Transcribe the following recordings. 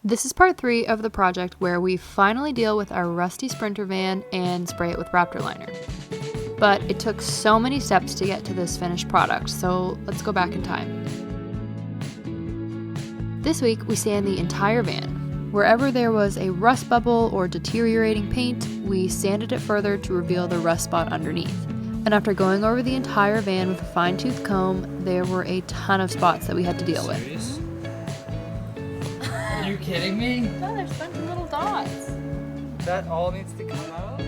This is part 3 of the project where we finally deal with our rusty Sprinter van and spray it with Raptor liner. But it took so many steps to get to this finished product, so let's go back in time. This week we sand the entire van. Wherever there was a rust bubble or deteriorating paint, we sanded it further to reveal the rust spot underneath. And after going over the entire van with a fine-tooth comb, there were a ton of spots that we had to deal with. Serious? Are you kidding me? No, there's a bunch of little dots. That all needs to come out?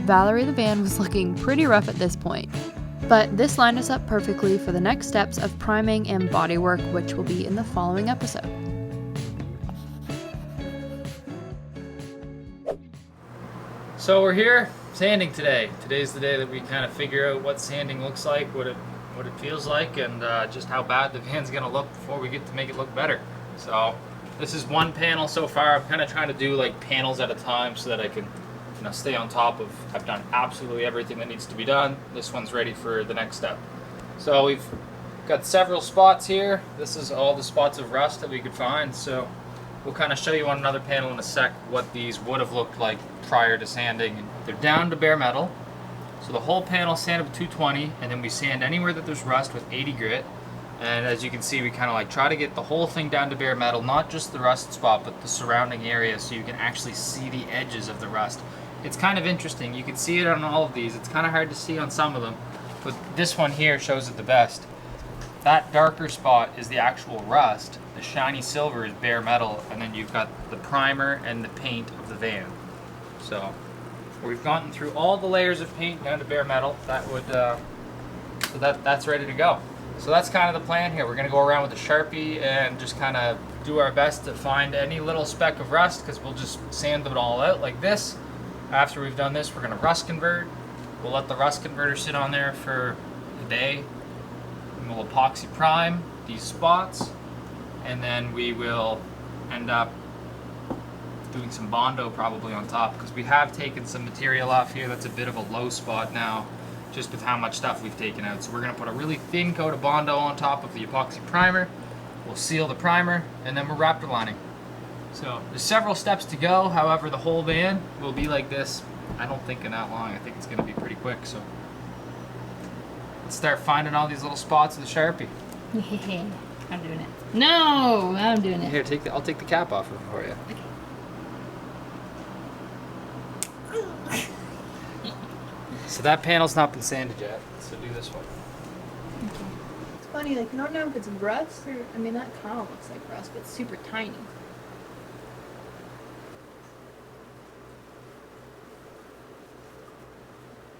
Valerie the van was looking pretty rough at this point, but this lined us up perfectly for the next steps of priming and bodywork, which will be in the following episode. So we're here sanding today. Today's the day that we kind of figure out what sanding looks like, what it feels like, and just how bad the van's gonna look before we get to make it look better. So this is one panel so far. I'm kind of trying to do like panels at a time so that I can stay on top of. I've done absolutely everything that needs to be done. This one's ready for the next step. So we've got several spots here. This is all the spots of rust that we could find. So we'll kind of show you on another panel in a sec what these would have looked like prior to sanding. They're down to bare metal. So the whole panel sanded with 220, and then we sand anywhere that there's rust with 80 grit. And as you can see, we kind of like try to get the whole thing down to bare metal, not just the rust spot, but the surrounding area, so you can actually see the edges of the rust. It's kind of interesting. You can see it on all of these. It's kind of hard to see on some of them, but this one here shows it the best. That darker spot is the actual rust. The shiny silver is bare metal, and then you've got the primer and the paint of the van. So we've gotten through all the layers of paint down to bare metal. That's ready to go. So that's kind of the plan here. We're gonna go around with a Sharpie and just kind of do our best to find any little speck of rust, because we'll just sand them all out like this. After we've done this, we're gonna rust convert. We'll let the rust converter sit on there for a day. And we'll epoxy prime these spots, and then we will end up doing some Bondo probably on top, because we have taken some material off here. That's a bit of a low spot now, just with how much stuff we've taken out. So we're gonna put a really thin coat of Bondo on top of the epoxy primer. We'll seal the primer, and then we're Raptor lining. So there's several steps to go. However, the whole van will be like this. I don't think in that long. I think it's gonna be pretty quick. So let's start finding all these little spots with a Sharpie. I'm doing it. No, I'm doing it. Here, I'll take the cap off of it for you. So that panel's not been sanded yet, so do this one. Okay. It's funny, like, I don't know if it's rust or, I mean, that kind of looks like rust, but it's super tiny.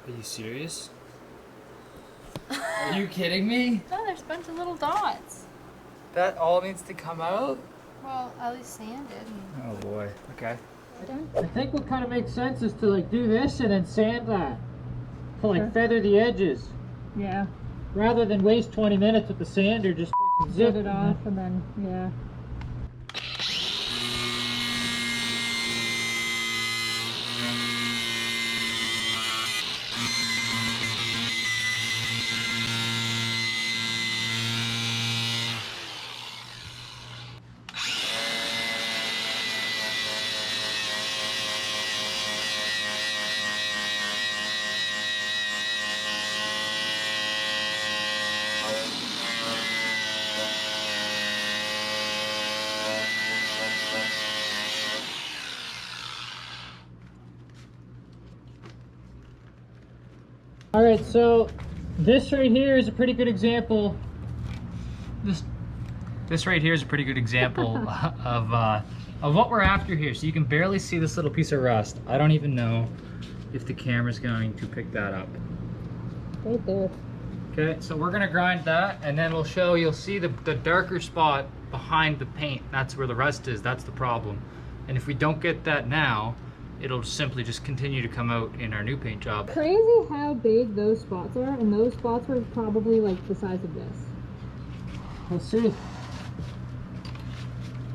Are you serious? Are you kidding me? No, there's a bunch of little dots. That all needs to come out? Well, at least sanded. Oh boy. Okay. Done? I think what kind of makes sense is to like do this and then sand that. To like feather the edges. Yeah, Rather than waste 20 minutes with the sander, just fucking zip zip it off and then, yeah. Alright, so this right here is a pretty good example. This right here is a pretty good example of what we're after here. So you can barely see this little piece of rust. I don't even know if the camera's going to pick that up. Right there. Okay, so we're gonna grind that, and then you'll see the darker spot behind the paint. That's where the rust is. That's the problem. And if we don't get that now, it'll simply just continue to come out in our new paint job. Crazy how big those spots are, and those spots are probably like the size of this. Let's see.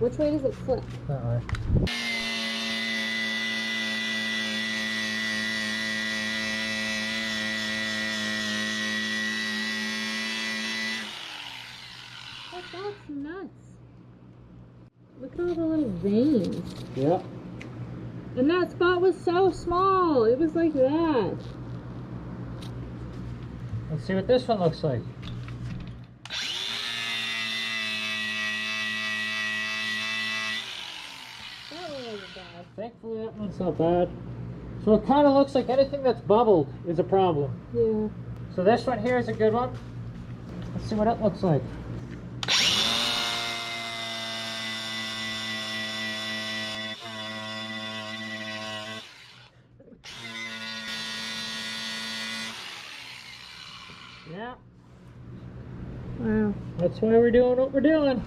Which way does it flip? That way. That's nuts. Look at all the little veins. veins. Yep. And that spot was so small. It was like that. Let's see what this one looks like. That one wasn't bad. Thankfully that one's not bad. So it kind of looks like anything that's bubbled is a problem. Yeah. So this one here is a good one. Let's see what it looks like. Yeah, Wow. that's why we're doing what we're doing.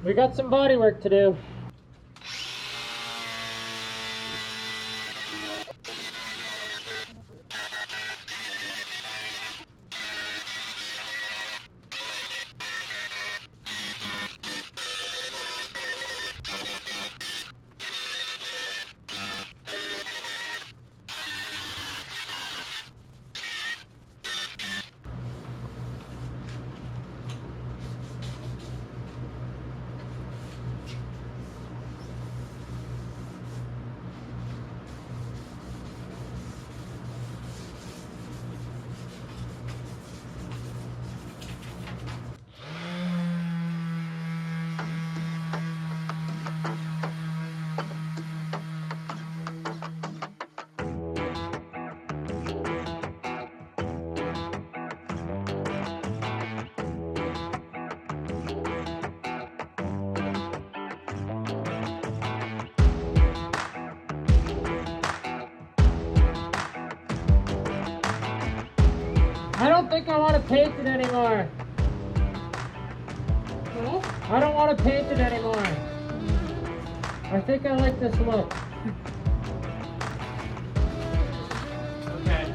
We got some body work to do. I don't think I want to paint it anymore. What? I don't want to paint it anymore. I think I like this look. Okay.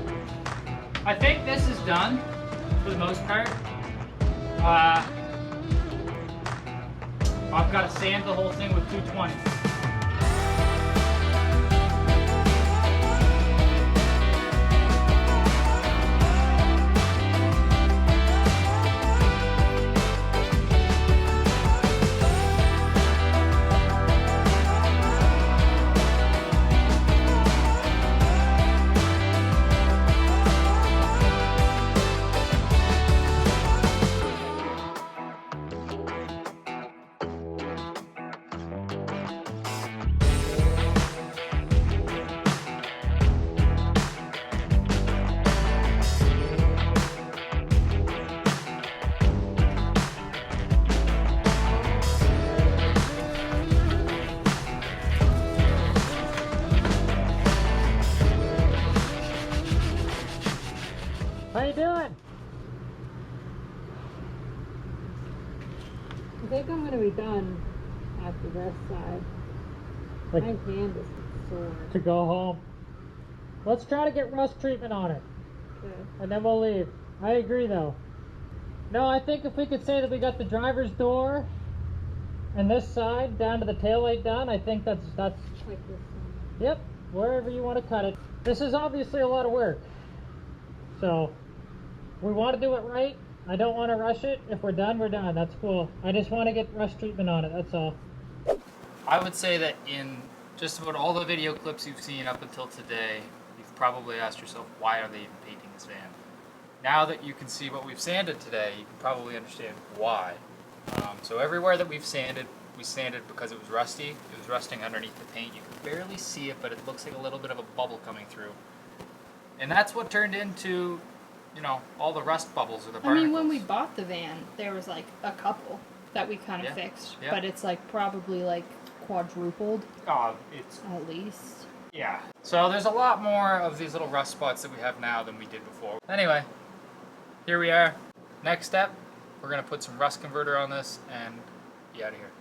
I think this is done for the most part. I've got to sand the whole thing with 220. How you doing? I think I'm gonna be done after this side. Like My hand is sore. to go home. Let's try to get rust treatment on it, Okay. and then we'll leave. I agree though. No, I think if we could say that we got the driver's door and this side down to the taillight done, I think that's Like this one. yep, wherever you want to cut it. This is obviously a lot of work. So we want to do it right. I don't want to rush it. If we're done, we're done. That's cool. I just want to get rust treatment on it. That's all. I would say that in just about all the video clips you've seen up until today, you've probably asked yourself, why are they even painting this van? Now that you can see what we've sanded today, you can probably understand why. So everywhere that we've sanded, we sanded because it was rusty. It was rusting underneath the paint. You can barely see it, but it looks like a little bit of a bubble coming through. And that's what turned into, you know, all the rust bubbles or the I barnacles. mean, when we bought the van, there was like a couple that we kind of Yeah, fixed, yeah. but it's like probably like quadrupled It's at least. yeah. So there's a lot more of these little rust spots that we have now than we did before. Anyway, here we are. Next step, we're gonna put some rust converter on this and be out of here.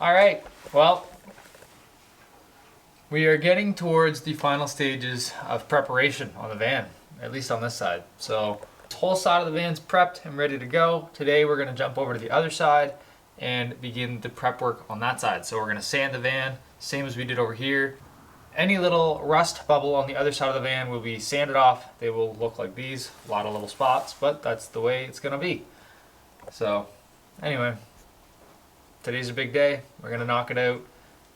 All right, well, we are getting towards the final stages of preparation on the van, at least on this side. So this whole side of the van's prepped and ready to go. Today we're gonna jump over to the other side and begin the prep work on that side. So we're gonna sand the van, same as we did over here. Any little rust bubble on the other side of the van will be sanded off. They will look like these, a lot of little spots, but that's the way it's gonna be. So anyway, today's a big day. We're gonna knock it out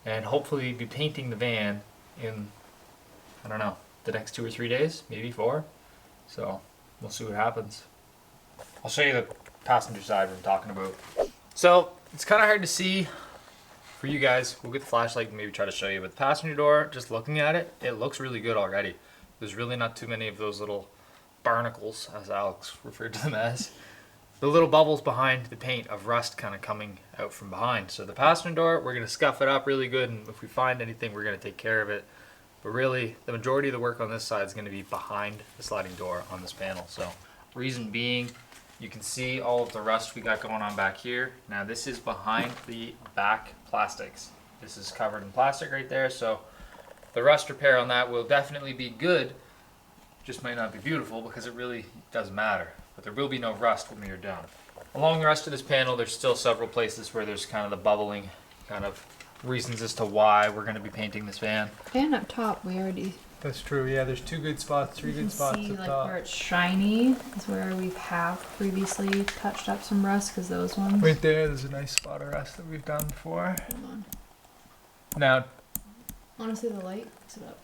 and hopefully be painting the van in, I don't know, the next 2 or 3 days, maybe 4. So we'll see what happens. I'll show you the passenger side we're talking about. So it's kind of hard to see for you guys. We'll get the flashlight and maybe try to show you, but the passenger door, just looking at it, it looks really good already. There's really not too many of those little barnacles, as Alex referred to them as. The little bubbles behind the paint of rust kind of coming out from behind. So the passenger door, we're going to scuff it up really good, and if we find anything, we're going to take care of it. But really, the majority of the work on this side is going to be behind the sliding door on this panel. So reason being, you can see all of the rust we got going on back here. Now this is behind the back plastics. This is covered in plastic right there, so the rust repair on that will definitely be good. Just might not be beautiful because it really doesn't matter. But there will be no rust when we are done. Along the rest of this panel, there's still several places where there's kind of the bubbling kind of reasons as to why we're going to be painting this van. And up top, we already. That's true. Yeah, there's 2 good spots, 3 good spots see up like top. where it's shiny is where we have previously touched up some rust because those ones. Right there's a nice spot of rust that we've done before. Hold on. Now, Honestly, the light picks it up.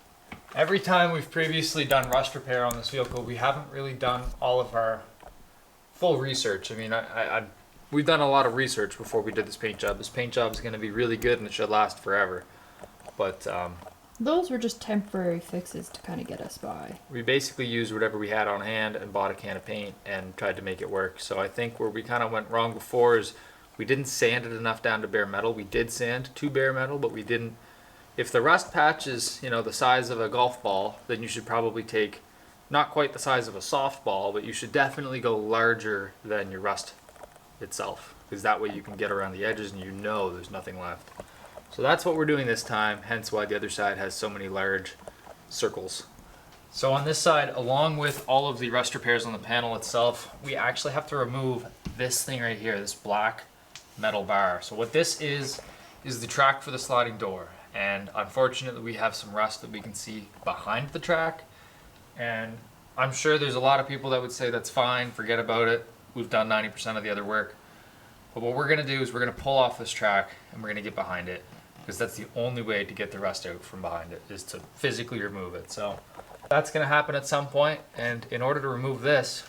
every time we've previously done rust repair on this vehicle, we haven't really done all of our full research. I mean, we've done a lot of research before we did this paint job. This paint job is going to be really good and it should last forever. But Those were just temporary fixes to kind of get us by. we basically used whatever we had on hand and bought a can of paint and tried to make it work. So I think where we kind of went wrong before is we didn't sand it enough down to bare metal. We did sand to bare metal, but we didn't. If the rust patch is, you know, the size of a golf ball, then you should probably take not quite the size of a softball, but you should definitely go larger than your rust itself, because that way you can get around the edges and you know there's nothing left. So that's what we're doing this time, hence why the other side has so many large circles. So on this side, along with all of the rust repairs on the panel itself, we actually have to remove this thing right here, this black metal bar. So what this is the track for the sliding door. And unfortunately we have some rust that we can see behind the track. And I'm sure there's a lot of people that would say that's fine, forget about it. We've done 90% of the other work. But what we're gonna do is we're gonna pull off this track and we're gonna get behind it, because that's the only way to get the rust out from behind it, is to physically remove it. So that's gonna happen at some point, and in order to remove this,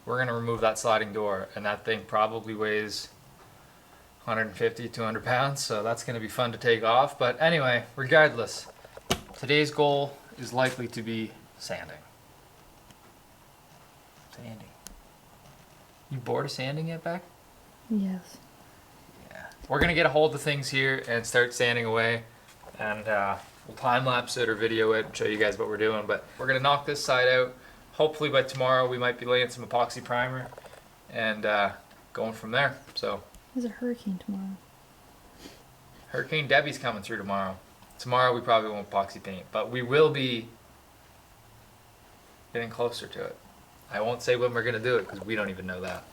we're gonna remove that sliding door, and that thing probably weighs 150, 200 pounds, so that's gonna be fun to take off. But anyway, regardless, today's goal is likely to be sanding. Sanding. You bored of sanding yet, Beck? Yes. Yeah. We're gonna get a hold of things here and start sanding away, and we'll time lapse it or video it and show you guys what we're doing. But we're gonna knock this side out. Hopefully by tomorrow we might be laying some epoxy primer and going from there. So There's a hurricane tomorrow. Hurricane Debbie's coming through tomorrow. Tomorrow we probably won't epoxy paint, but we will be getting closer to it. I won't say when we're gonna do it because we don't even know that.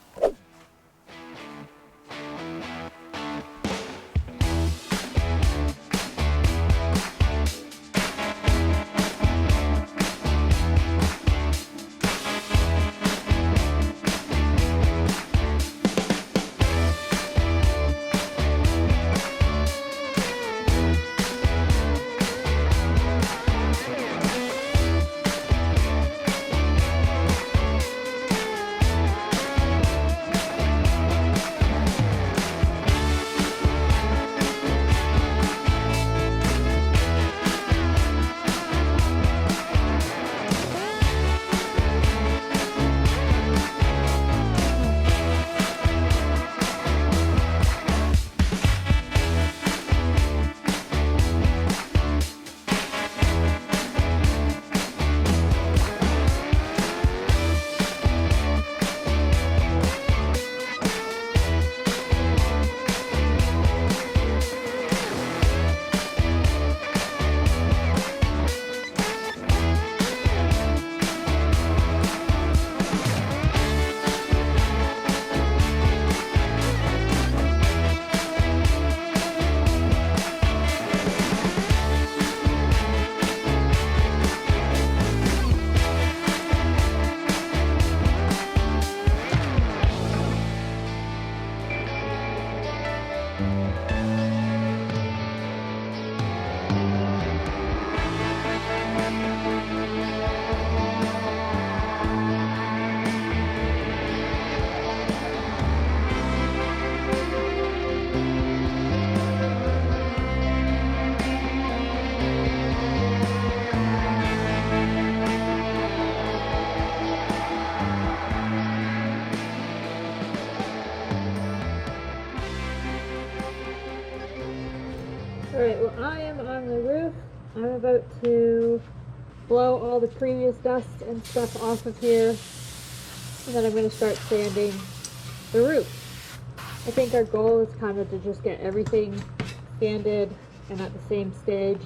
Alright, well I am on the roof. I'm about to blow all the previous dust and stuff off of here. And then I'm going to start sanding the roof. I think our goal is kind of to just get everything sanded and at the same stage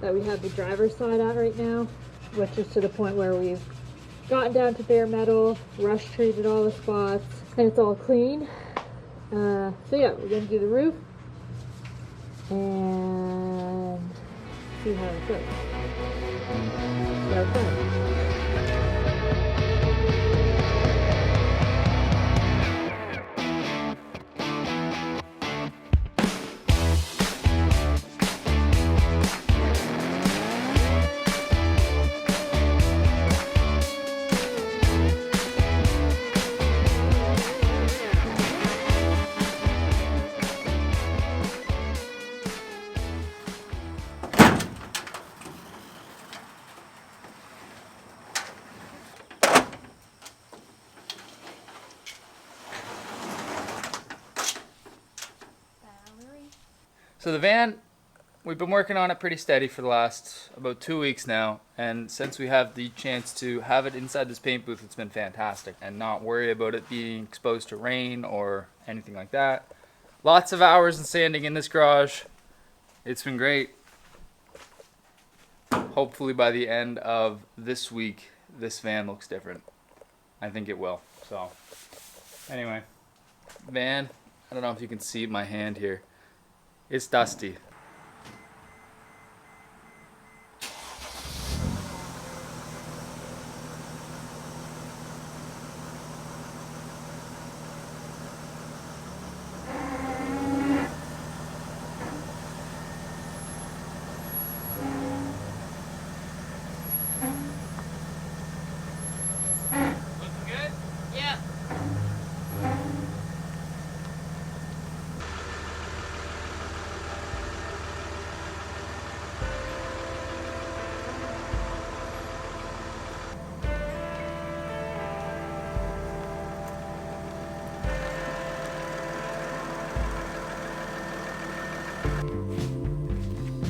that we have the driver's side at right now, which is to the point where we've gotten down to bare metal, rush treated all the spots, and it's all clean. So yeah, we're going to do the roof and see how it goes. Okay. So the van, we've been working on it pretty steady for the last about 2 weeks now, and since we have the chance to have it inside this paint booth, it's been fantastic and not worry about it being exposed to rain or anything like that. Lots of hours in sanding in this garage. It's been great. Hopefully by the end of this week, this van looks different. I think it will. So anyway, van, I don't know if you can see my hand here. It's dusty. Looking good? Yeah.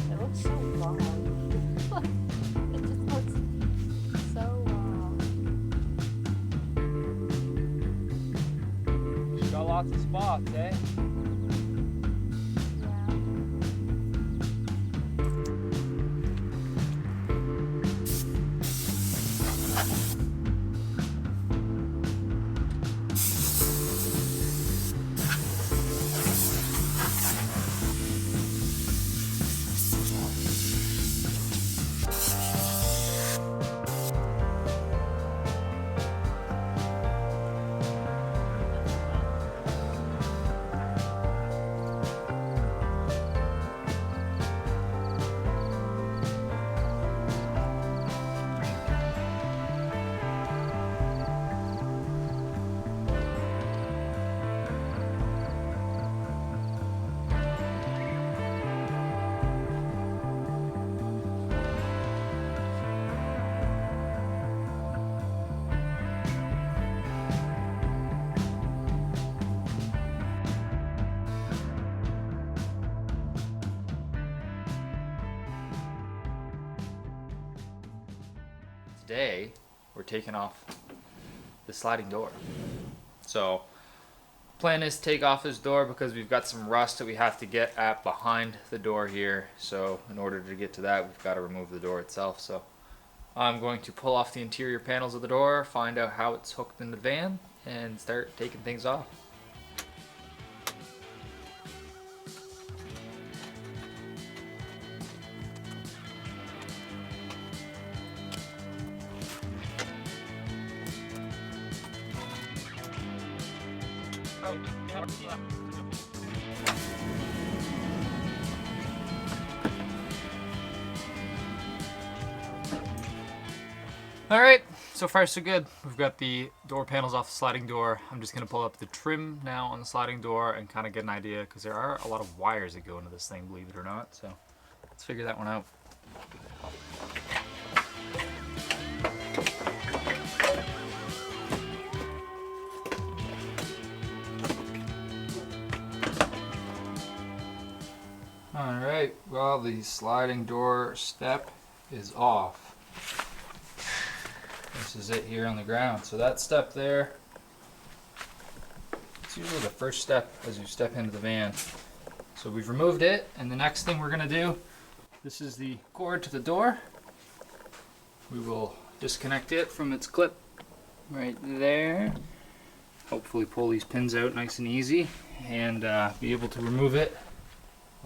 It looks so long. It just looks so long. She's got lots of spots, eh? Today, we're taking off the sliding door. So, plan is to take off this door because we've got some rust that we have to get at behind the door here. So, in order to get to that, we've got to remove the door itself. So, I'm going to pull off the interior panels of the door, find out how it's hooked in the van, and start taking things off. Alright, so far so good. We've got the door panels off the sliding door. I'm just going to pull up the trim now on the sliding door and kind of get an idea, because there are a lot of wires that go into this thing, believe it or not. So let's figure that one out. Alright, Alright, well, the sliding door step is off. This is it here on the ground. So that step there, it's usually the first step as you step into the van. So we've removed it, and the next thing we're going to do, this is the cord to the door. We will disconnect it from its clip right there. Hopefully pull these pins out nice and easy, and be able to remove it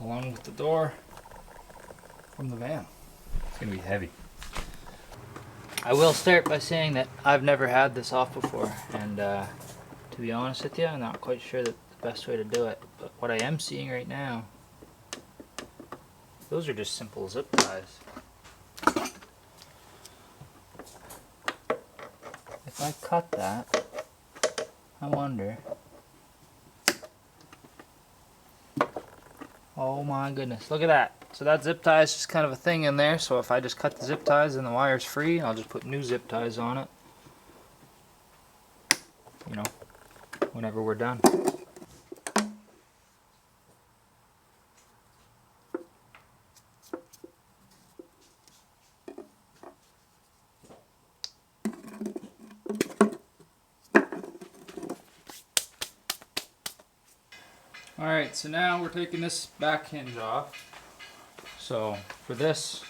along with the door from the van. It's going to be heavy. I will start by saying that I've never had this off before, and to be honest with you, I'm not quite sure that the best way to do it. But what I am seeing right now, those are just simple zip ties. If I cut that, I wonder. Oh my goodness, look at that. So that zip tie is just kind of a thing in there, so if I just cut the zip ties and the wire's free, I'll just put new zip ties on it. You know, whenever we're done. Alright, so now we're taking this back hinge off. So for this,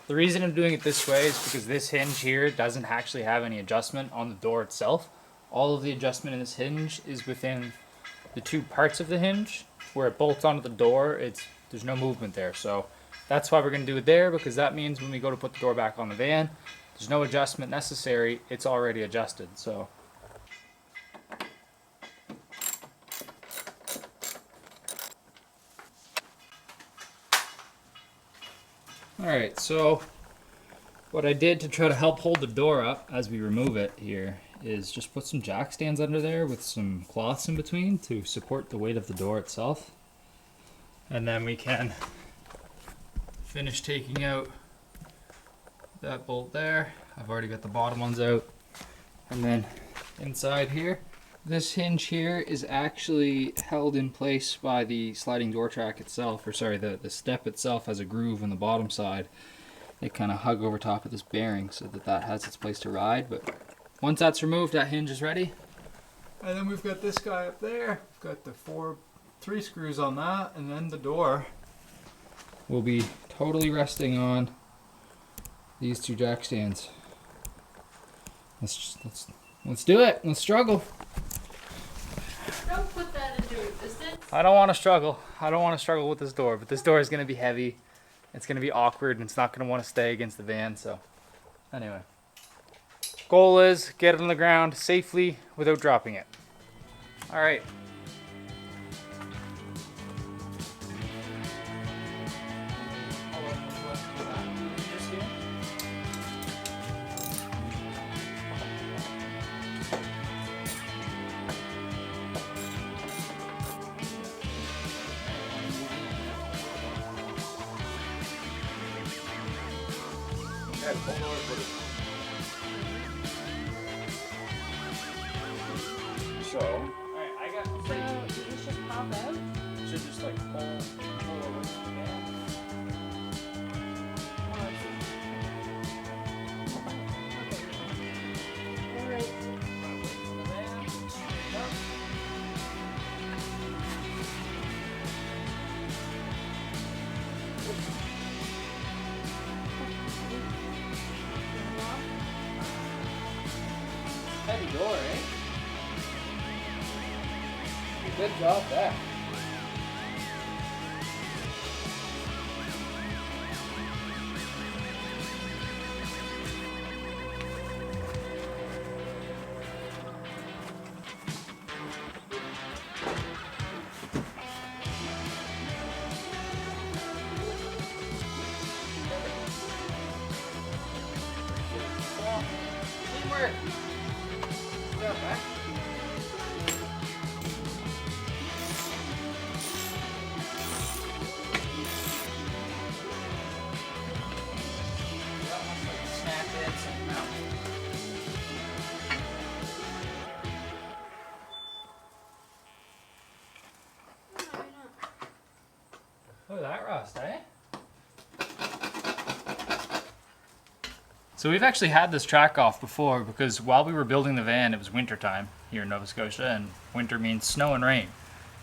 the reason I'm doing it this way is because this hinge here doesn't actually have any adjustment on the door itself. All of the adjustment in this hinge is within the two parts of the hinge. Where it bolts onto the door, there's no movement there. So that's why we're going to do it there, because that means when we go to put the door back on the van, there's no adjustment necessary, it's already adjusted. So alright, so what I did to try to help hold the door up as we remove it here is just put some jack stands under there with some cloths in between to support the weight of the door itself. And then we can finish taking out that bolt there. I've already got the bottom ones out. And then inside here, this hinge here is actually held in place by the sliding door track itself, or sorry, the step itself has a groove on the bottom side. They kind of hug over top of this bearing so that has its place to ride. But once that's removed, that hinge is ready. And then we've got this guy up there. We've got the three screws on that, and then the door will be totally resting on these two jack stands. Let's do it. Let's struggle. Don't put that into resistance. I don't want to struggle. I don't want to struggle with this door, but this door is going to be heavy. It's going to be awkward, and it's not going to want to stay against the van. So anyway, goal is get it on the ground safely without dropping it. All right. So, alright, I got So these should pop out. should just like pull away from the van. Alright. Heavy door, eh? Good job there. Teamwork. Good job, man. Snap it, snap out. Look at that rust, eh? So we've actually had this track off before because while we were building the van, it was winter time here in Nova Scotia, and winter means snow and rain.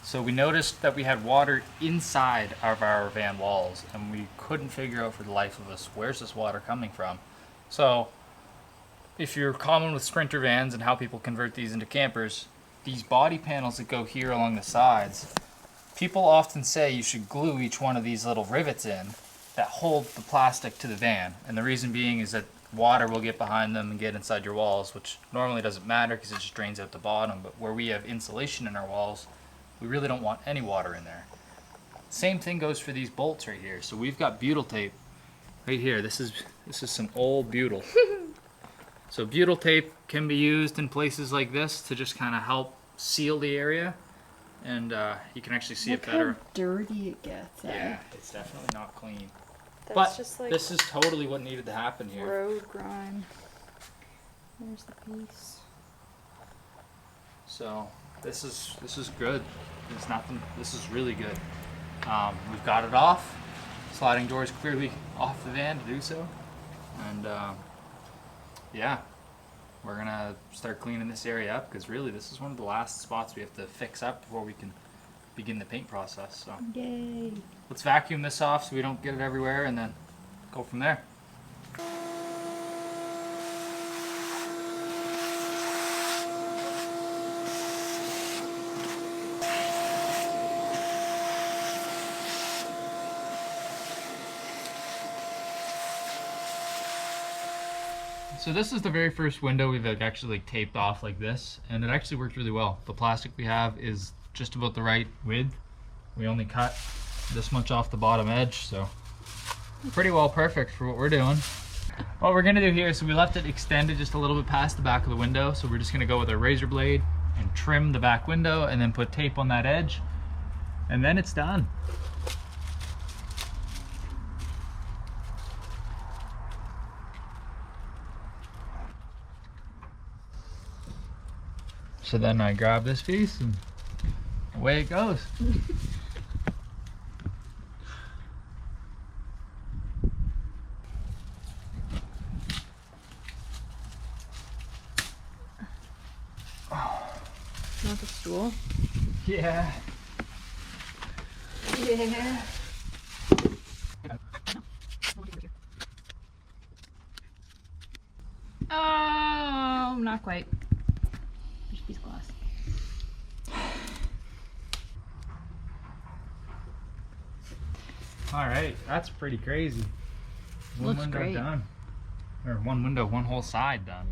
So we noticed that we had water inside of our van walls, and we couldn't figure out for the life of us, where's this water coming from? So if you're common with Sprinter vans and how people convert these into campers, these body panels that go here along the sides, people often say you should glue each one of these little rivets in that hold the plastic to the van. And the reason being is that water will get behind them and get inside your walls, which normally doesn't matter because it just drains out the bottom. But where we have insulation in our walls, we really don't want any water in there. Same thing goes for these bolts right here. So we've got butyl tape right here. This is some old butyl. So butyl tape can be used in places like this to just kind of help seal the area, and you can actually see it better. Look how dirty it gets. Yeah, it's definitely not clean. That's But just like this is totally what needed to happen here. road grime. There's the piece. So this is good. There's nothing. This is really good. We've got it off. Sliding door is clearly off the van to do so, and yeah, we're gonna start cleaning this area up because really this is one of the last spots we have to fix up before we can begin the paint process. So Yay. let's vacuum this off so we don't get it everywhere, and then go from there. So this is the very first window we've actually taped off like this, and it actually worked really well. The plastic we have is just about the right width. We only cut this much off the bottom edge, so pretty well perfect for what we're doing. What we're gonna do here, so we left it extended just a little bit past the back of the window, so we're just gonna go with a razor blade and trim the back window and then put tape on that edge, and then it's done. So then I grab this piece and away it goes. Not the stool. Yeah. Yeah. Oh, not quite. There's a piece of glass. All right, that's pretty crazy. One Looks window great. done. Or one window, one whole side done.